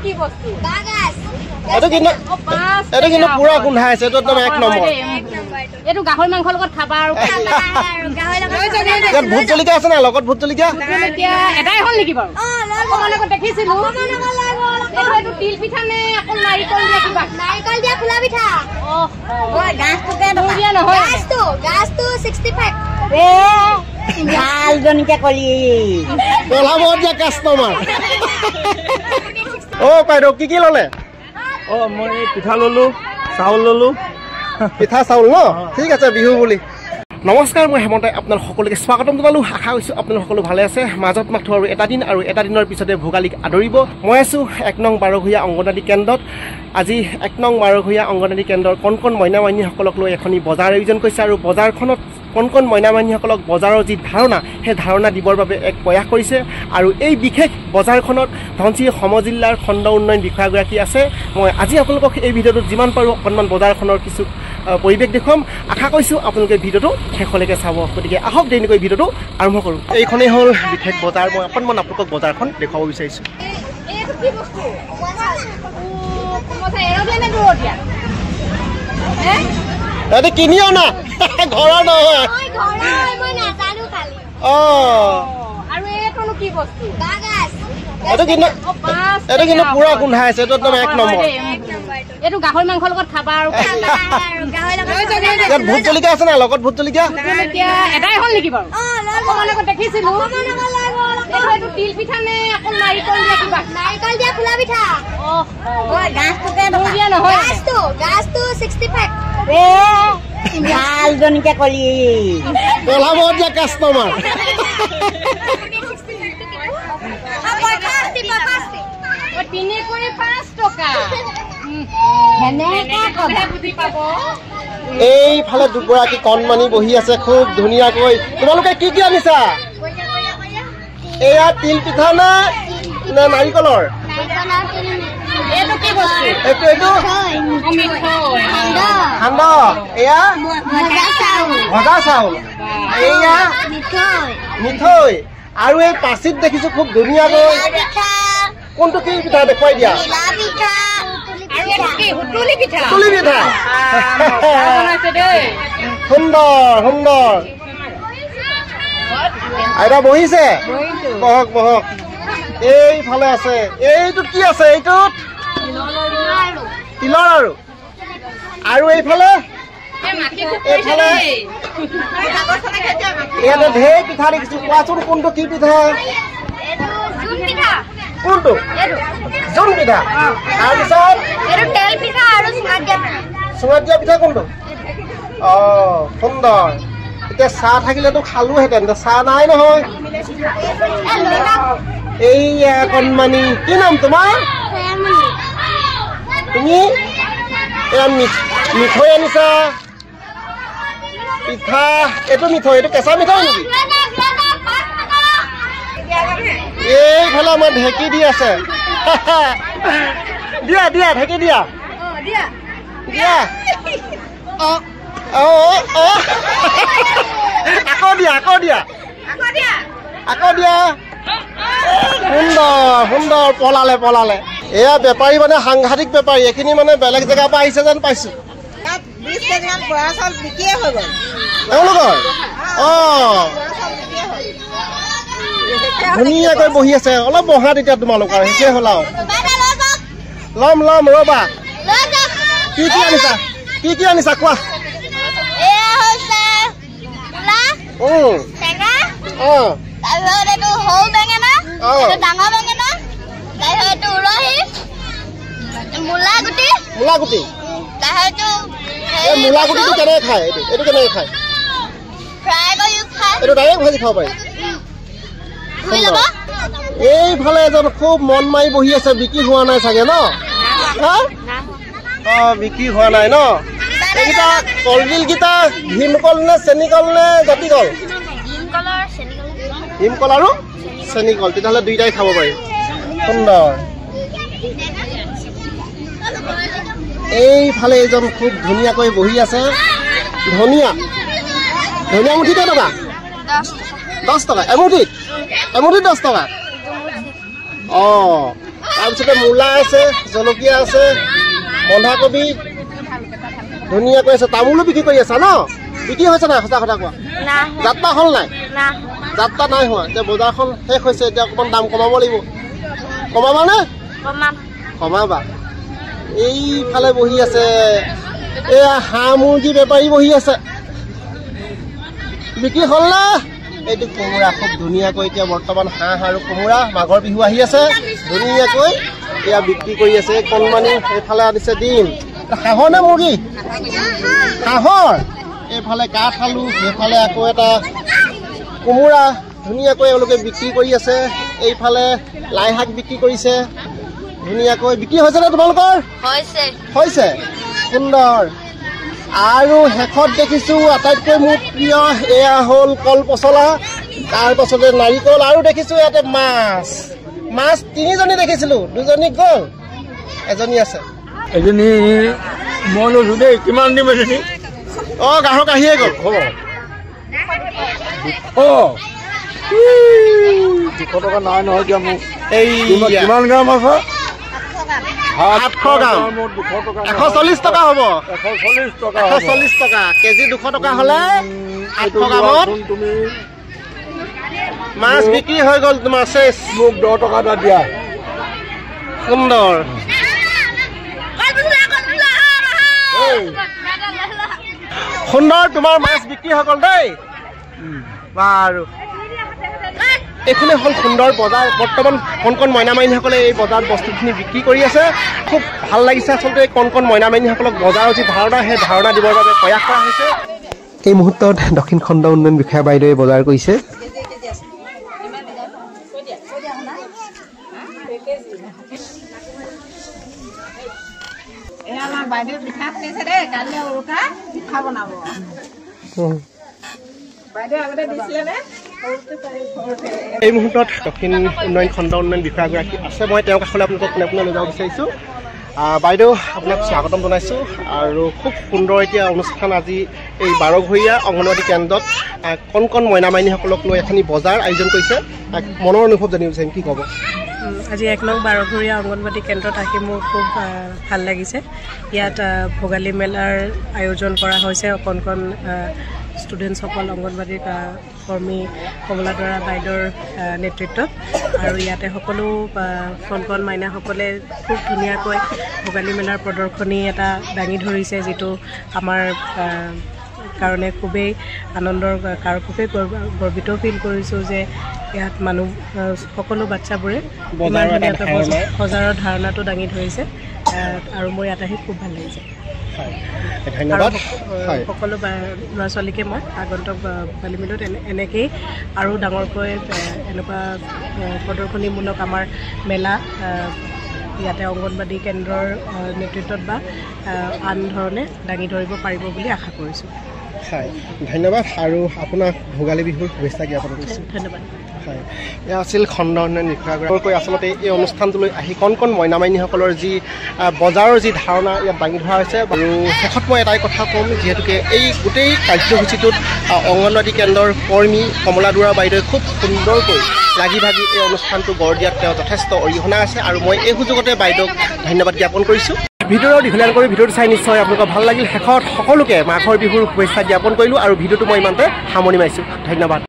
কি বস্তু বাগাস এটা কিন্তু পুৰা গোন্ধাই আছে এটো একদম এক নম্বৰ এটো গাহৰি মাংস লগত খাবা আৰু গাহৰি লগত ভূত জলকীয়া আছে না লগত ভূত জলকীয়া এটাই হল নেকি বাৰু অকমানে দেখিছিলো এটো তিল পিঠা নে আকৌ নাৰিকল দিয়া কিবা নাৰিকল দিয়া ফুলা পিঠা ওই গাছটোকে দিয়া নহয় গাছটো 65 ভাল জনিকে কলি বলাবত যে কাস্টমাৰ ও পাইৰো কি ললে ও মই পিঠা ললো চাউল ললো পিঠা চাউল ন ঠিক আছে বিহু বুলি নমস্কাৰ মই হেমন্তই আপোনাক সকলোকে স্বাগতম জনালো আশা কৰিছো আপোনালোক সকলো ভালে আছে মাজত মাত্ৰ আৰু এটা দিনৰ পিছতে ভোগালীক আদৰিব মই আছো 1 নং 12 ঘৰিয়া অংগনবাদী কেন্দ্ৰত আজি 1 নং 12 ঘৰিয়া অংগনবাদী কেন্দ্ৰৰ কণ মইনা মাইনীসকলক লৈ এখনি বজাৰ আয়োজন কৰিছে আৰু বজাৰখনত কণ মইনা মাইনীসকলক বজাৰৰ যি ধাৰণা সেই ধাৰণা দিবৰ বাবে এক প্ৰয়াস কৰিছে আৰু এই বিশেষ বজাৰখনত ধনচিৰি সমজিল্লাৰ খণ্ড উন্নয়ন বিষয়াগৰাকী আছে মই আজি আপোনালোকক এই ভিডিঅ'টোত যিমান পাৰোঁ অকণমান বজাৰখনৰ কিছু পৰিৱেশ দেখুৱাম আশা কৰিছোঁ আপোনালোকে ভিডিঅ'টো শেষলৈকে চাব গতিকে আহক দেৰিকৈ ভিডিঅ'টো আৰম্ভ কৰোঁ এইখনেই হ'ল বিশেষ বজাৰ মই অকণমান আপোনালোকক বজাৰখন দেখুৱাব বিচাৰিছোঁ এটা কিনি অনা ঘৰৰ নহয় আৰু এটো কি বস্তু বাগাস এটা কিন্তু পুৰা গোন্ধাই আছে এটো একদম এক নম্বৰ এটো গাহৰি মাংস লগত খাবা আৰু গাহৰি লগত ভূত জলকীয়া আছে না লগত ভূত জলকীয়া এটাই হল নেকি বাৰু অকমানে দেখিছিলো এটো তিল পিঠা নে আকৌ নাৰিকল দিয়া কিবা নাৰিকল দিয়া ফুলা পিঠা ওই গাছটোকে দিয়া নহয় গাছটো 65 ভাল জনিকে কলি বলাবত যে কাস্টমাৰ তিনি কৰি 5 টকা এইফালে দুগৰাকী কণমানি বহি আছে খুব ধুনীয়াকৈ তোমালোকে কি আনিছা এয়া তিল পিঠা নে নাৰিকলৰ এইটো সান্দহ এয়া ভজা চাউল এয়া মিঠৈ আৰু এই পাচিত দেখিছো খুব ধুনীয়াকৈ কোনটো কি পিঠা দেখুৱাই দিয়া তুলি পিঠা সুন্দৰ আইতা বহিছে বহক এইফালে আছে এইটোত কি আছে এইটোত তিলৰ আৰু এইফালে ইয়াতে ঢেৰ পিঠা দেখিছো কোৱাচোন কোনটো কি পিঠা কোনটো জোন পিঠা তাৰপিছত চুঙাত দিয়া পিঠা কোনটো সুন্দৰ এতিয়া চাহ থাকিলেতো খালোহেঁতেন চাহ নাই নহয় এইয়া কণমানি কি নাম তোমাৰ তুমি এয়া মিঠৈ আনিছা পিঠা এইটো মিঠৈ এইটো কেঁচা মিঠৈ নেকি এইফালে আমাৰ ঢেঁকী দি আছে দিয়া ঢেঁকী দিয়া আকৌ দিয়া সুন্দৰ পলালে এয়া বেপাৰী মানে সাংঘাতিক বেপাৰী এইখিনি মানে বেলেগ জেগাৰ পৰা আহিছে যেন পাইছো তেওঁলোকৰ ধুনীয়াকৈ বহি আছে অলপ বহা তেতিয়া তোমালোকৰ শেষে হ'ল আৰু ল'ম ৰ'বা কি আনিছা কোৱা মূলাগুটি মূলাগুটিটো কেনেকৈ খায় এইটো কেনেকৈ খায় এইটো ডাইৰেক্ট ভাজি খাব পাৰি এইফালে এজন খুব মন মাৰি বহি আছে বিক্ৰী হোৱা নাই চাগে ন বিক্ৰী হোৱা নাই ন এইকেইটা কলডিলকেইটা ভীমকল নে চেনিকল নে জাতিকল ভীমকল আৰু চেনিকল তেতিয়াহ'লে দুইটাই খাব পাৰি সুন্দৰ এইফালে এজন খুব ধুনীয়াকৈ বহি আছে ধনিয়া মুঠি কেই টকা 10 টকা এমুঠিত 10 টকা তাৰপিছতে মূলা আছে, জলকীয়া আছে, বন্ধাকবি ধুনীয়াকৈ আছে। তামোলো বিক্ৰী কৰি আছা ন? বিক্ৰী হৈছে নাই সঁচা কথা কোৱা? যাত্ৰা হ'ল নাই? যাত্ৰা নাই হোৱা। এতিয়া বজাৰখন শেষ হৈছে, এতিয়া অকণমান দাম কমাব লাগিব। কমাবানে? কমাবা। এইফালে বহি আছে এয়া হাঁহ মুৰ্গী বেপাৰী বহি আছে। বিক্ৰী হ'ল না? এইটো কোমোৰা খুব ধুনীয়াকৈ এতিয়া বৰ্তমান হাঁহ আৰু কোমোৰা মাঘৰ বিহু আহি আছে, ধুনীয়াকৈ এয়া বিক্ৰী কৰি আছে। কণমানি এইফালে আনিছে ডিম। হাঁহৰ নে মুৰ্গী? হাঁহৰ। এইফালে কাঠ আলু, সেইফালে আকৌ এটা কোমোৰা ধুনীয়াকৈ এওঁলোকে বিক্ৰী কৰি আছে। এইফালে লাই শাক বিক্ৰী কৰিছে ধুনীয়াকৈ। বিক্ৰী হৈছেনে তোমালোকৰ? হৈছে। সুন্দৰ। আৰু শেষত দেখিছোঁ আটাইতকৈ মোৰ প্ৰিয় এয়া হ'ল কল পচলা, তাৰপাছতে নাৰিকল, আৰু দেখিছোঁ ইয়াতে মাছ। মাছ 3জনী দেখিছিলোঁ, 2জনী গ'ল, এজনী আছে। এজনী মই লৈছোঁ দেই। কিমান দিম এজনী? অঁ গ্ৰাহক আহিয়ে গ'ল। 200 টকা নাই নহয় এতিয়া মোক। এই কিমান গ্ৰাম আছে? 800 গ্ৰাম, 140 টকা হ'ব। 140 টকা কেজি। 200 টকা হ'লে 800 গ্ৰামত তুমি মাছ বিক্ৰী হৈ গ'ল তোমাৰ শেষ। মোক 10 টকা এটা দিয়া। সুন্দৰ। সুন্দৰ, তোমাৰ মাছ বিক্ৰী হৈ গ'ল দেই। বাৰু এইখনে হ'ল সুন্দৰ বজাৰ। বৰ্তমান কণ কণ মইনা মাইনীসকলে এই বজাৰত বস্তুখিনি বিক্ৰী কৰি আছে। খুব ভাল লাগিছে আচলতে এই কণ কণ মইনা মাইনীসকলক বজাৰৰ যি ধাৰণা, সেই ধাৰণা দিবৰ বাবে প্ৰয়াস কৰা হৈছে। এই মুহূৰ্তত দক্ষিণ খণ্ড উন্নয়ন বিষয়া বাইদেৱে বজাৰ কৰিছে। এই মুহূৰ্তত দক্ষিণ উন্নয়ন খণ্ড উন্নয়ন বিষয়াগৰাকী আছে, মই তেওঁৰ কাষলৈ আপোনালোকক কোনে কোনে লৈ যাব বিচাৰিছোঁ। বাইদেউ আপোনাক স্বাগতম জনাইছোঁ। আৰু খুব সুন্দৰ এতিয়া অনুষ্ঠান আজি এই 12ঘৰীয়া অংগনবাড়ী কেন্দ্ৰত কণ কণ মইনা মাইনীসকলক লৈ এখনি বজাৰ আয়োজন কৰিছে। মনৰ অনুভৱ জানিব বিচাৰিম, কি ক'ব? আজি 1 নং 12ঘৰীয়া অংগনবাড়ী কেন্দ্ৰত আহি মোৰ খুব ভাল লাগিছে। ইয়াত ভোগালী মেলাৰ আয়োজন কৰা হৈছে কণ কণ ষ্টুডেণ্টসকল, অংগনবাড়ী কৰ্মী কমলাদৰা বাইদেউৰ নেতৃত্বত। আৰু ইয়াতে সকলো কণ কণ মাইনাসকলে খুব ধুনীয়াকৈ ভোগালী মেলাৰ প্ৰদৰ্শনী এটা দাঙি ধৰিছে, যিটো আমাৰ কাৰণে খুবেই আনন্দৰ কাৰণ, খুবেই গৰ্বিত ফিল কৰিছোঁ যে ইয়াত মানুহ সকলো বাচ্চাবোৰে ইমান ধুনীয়াকৈ বজাৰৰ ধাৰণাটো দাঙি ধৰিছে। আৰু মোৰ ইয়াত আহি খুব ভাল লাগিছে। ধন্যবাদ। সকলো ল'ৰা ছোৱালীকে মই আগন্তুক ভোগালী মেলাত এনেকেই আৰু ডাঙৰকৈ এনেকুৱা প্ৰদৰ্শনীমূলক আমাৰ মেলা ইয়াতে অংগনবাড়ী কেন্দ্ৰৰ নেতৃত্বত বা আন ধৰণে দাঙি ধৰিব পাৰিব বুলি আশা কৰিছোঁ। হয়, ধন্যবাদ। আৰু আপোনাক ভোগালী বিহুৰ শুভেচ্ছা জ্ঞাপন কৰিছোঁ। ধন্যবাদ। হয়, এয়া আছিল খণ্ড উন্নয়ন বিষয়াগৰাকী। আচলতে এই অনুষ্ঠানটোলৈ আহি কণ কণ মইনা মাইনীসকলৰ যি বজাৰৰ যি ধাৰণা ইয়াত দাঙি ধৰা হৈছে। আৰু শেষত মই এটাই কথা ক'ম, যিহেতুকে এই গোটেই কাৰ্যসূচীটোত অংগনবাড়ী কেন্দ্ৰৰ কৰ্মী কমলাদৰা বাইদেৱে খুব সুন্দৰকৈ লাগি ভাগি এই অনুষ্ঠানটো গঢ় দিয়াত তেওঁ যথেষ্ট অৰিহণা আছে। আৰু মই এই সুযোগতে বাইদেউক ধন্যবাদ জ্ঞাপন কৰিছোঁ। ভিডিঅ'টো দীঘলীয়া কৰি ভিডিঅ'টো চাই নিশ্চয় আপোনালোকৰ ভাল লাগিল। শেষত সকলোকে মাঘৰ বিহুৰ শুভেচ্ছা জ্ঞাপন কৰিলোঁ আৰু ভিডিঅ'টো মই ইমানতে সামৰণি মাৰিছোঁ। ধন্যবাদ।